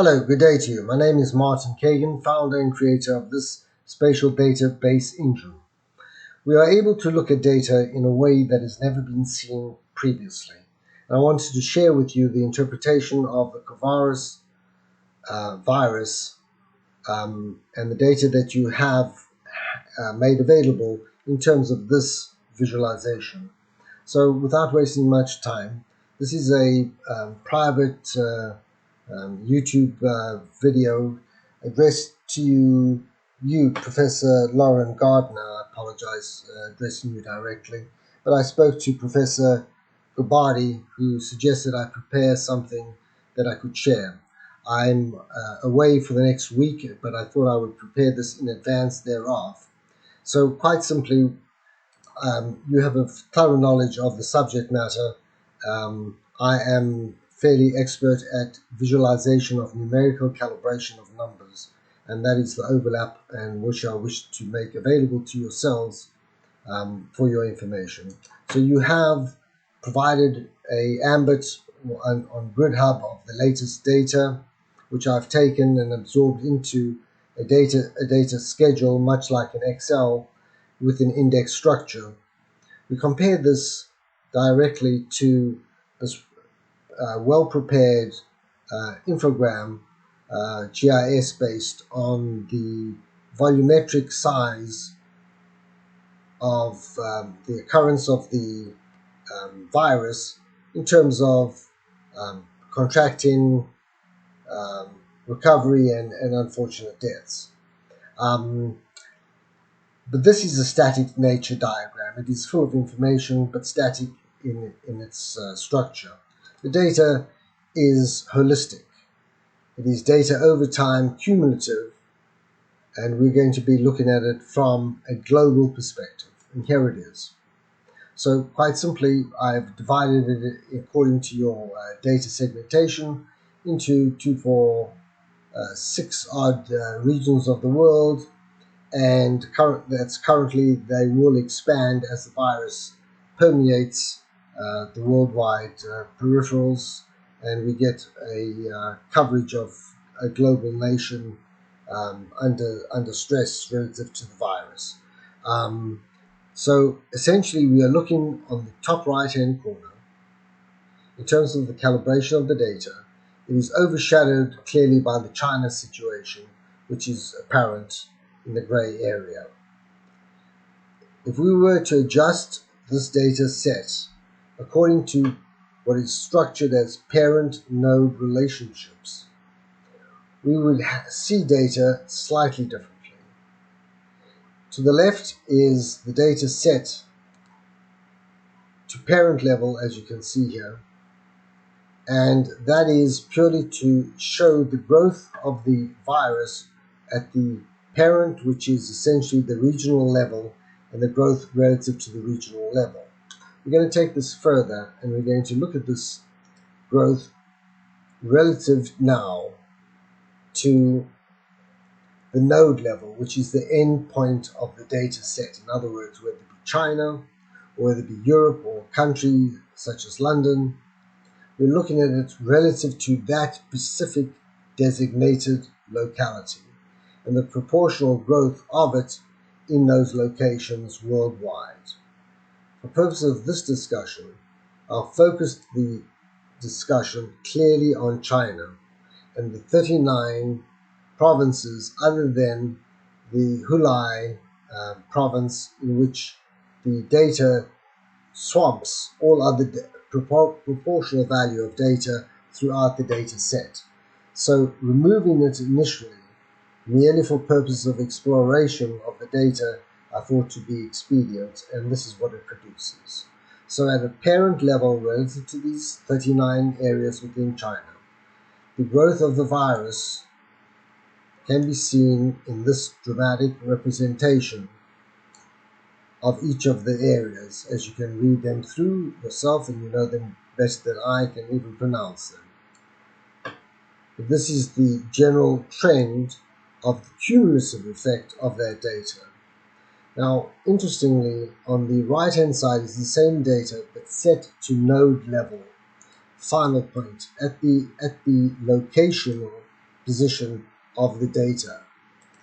Hello, good day to you. My name is Martin Kagan, founder and creator of this spatial database engine. We are able to look at data in a way that has never been seen previously. And I wanted to share with you the interpretation of the coronavirus virus and the data that you have made available in terms of this visualization. So without wasting much time, this is a private YouTube video addressed to you, Professor Lauren Gardner. I apologize addressing you directly, but I spoke to Professor Gabadi, who suggested I prepare something that I could share. I'm away for the next week, but I thought I would prepare this in advance thereof. So quite simply, you have a thorough knowledge of the subject matter. I am fairly expert at visualization of numerical calibration of numbers, and that is the overlap and which I wish to make available to yourselves for your information. So you have provided a ambit on GridHub of the latest data, which I've taken and absorbed into a data schedule, much like an Excel with an index structure. We compare this directly to this well-prepared infogram, GIS based on the volumetric size of the occurrence of the virus in terms of contracting, recovery, and unfortunate deaths. But this is a static nature diagram. It is full of information, but static in its structure. The data is holistic. It is data over time, cumulative, and we're going to be looking at it from a global perspective. And here it is. So quite simply, I've divided it according to your data segmentation into 6 odd regions of the world, and currently they will expand as the virus permeates the worldwide peripherals, and we get a coverage of a global nation under stress relative to the virus. So essentially, we are looking on the top right-hand corner. In terms of the calibration of the data, it is overshadowed clearly by the China situation, which is apparent in the gray area. If we were to adjust this data set according to what is structured as parent-node relationships, we would see data slightly differently. To the left is the data set to parent level, as you can see here, and that is purely to show the growth of the virus at the parent, which is essentially the regional level, and the growth relative to the regional level. We're going to take this further, and we're going to look at this growth relative now to the node level, which is the end point of the data set. In other words, whether it be China, or whether it be Europe, or a country such as London, we're looking at it relative to that specific designated locality and the proportional growth of it in those locations worldwide. For purposes of this discussion, I'll focus the discussion clearly on China and the 39 provinces other than the Hulai province, in which the data swamps all other proportional value of data throughout the data set. So removing it initially, merely for purposes of exploration of the data, I thought to be expedient, and this is what it produces. So at a parent level relative to these 39 areas within China, the growth of the virus can be seen in this dramatic representation of each of the areas, as you can read them through yourself, and you know them best than I can even pronounce them. But this is the general trend of the cumulative effect of that data. Now, interestingly, on the right-hand side is the same data, but set to node level, final point, at the locational position of the data,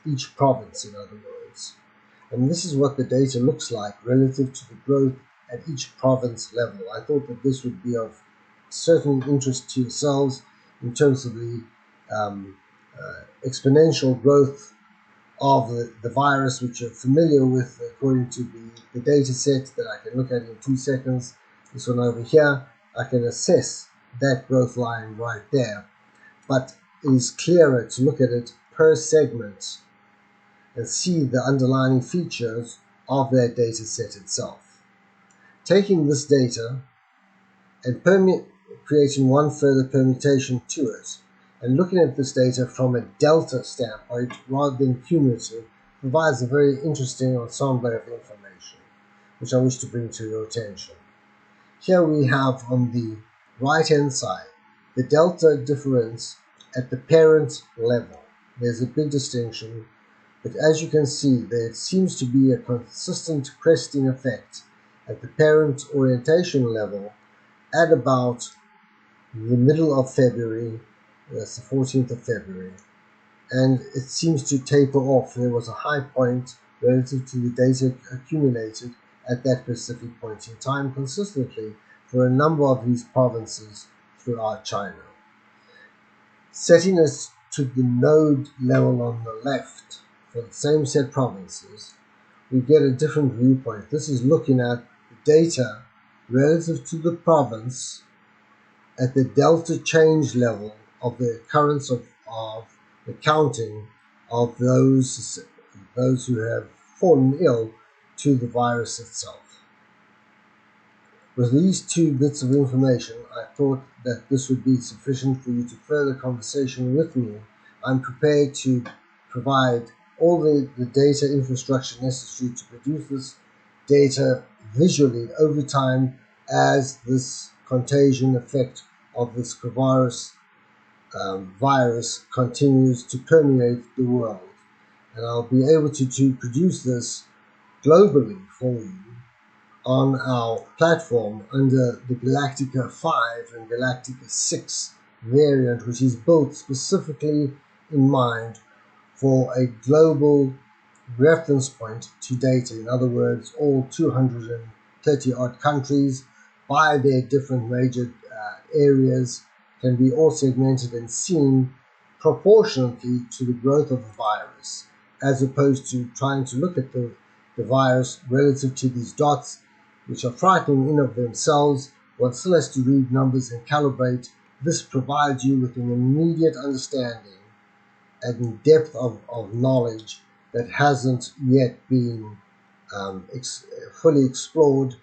each province in other words. And this is what the data looks like relative to the growth at each province level. I thought that this would be of certain interest to yourselves in terms of the exponential growth of the virus, which you're familiar with according to the data set that I can look at in 2 seconds. This one over here, I can assess that growth line right there. But it is clearer to look at it per segment and see the underlying features of that data set itself. Taking this data and creating one further permutation to it, and looking at this data from a delta standpoint rather than cumulative, provides a very interesting ensemble of information, which I wish to bring to your attention. Here we have on the right-hand side the delta difference at the parent level. There's a big distinction, but as you can see, there seems to be a consistent cresting effect at the parent orientation level at about the middle of February, that's the 14th of February, and it seems to taper off. There was a high point relative to the data accumulated at that specific point in time consistently for a number of these provinces throughout China. Setting this to the node level on the left for the same set provinces, we get a different viewpoint. This is looking at the data relative to the province at the delta change level of the occurrence of the counting of those who have fallen ill to the virus itself. With these 2 bits of information, I thought that this would be sufficient for you to further conversation with me. I'm prepared to provide all the data infrastructure necessary to produce this data visually over time as this contagion effect of this coronavirus virus continues to permeate the world. And I'll be able to produce this globally for you on our platform under the Galactica 5 and Galactica 6 variant, which is built specifically in mind for a global reference point to data. In other words, all 230 odd countries by their different major areas can be all segmented and seen proportionately to the growth of the virus, as opposed to trying to look at the virus relative to these dots, which are frightening in of themselves. One still has to read numbers and calibrate. This provides you with an immediate understanding and depth of knowledge that hasn't yet been fully explored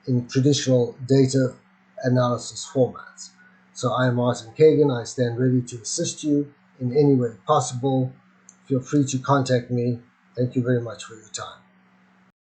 in traditional data analysis formats. So I am Martin Kagan. I stand ready to assist you in any way possible. Feel free to contact me. Thank you very much for your time.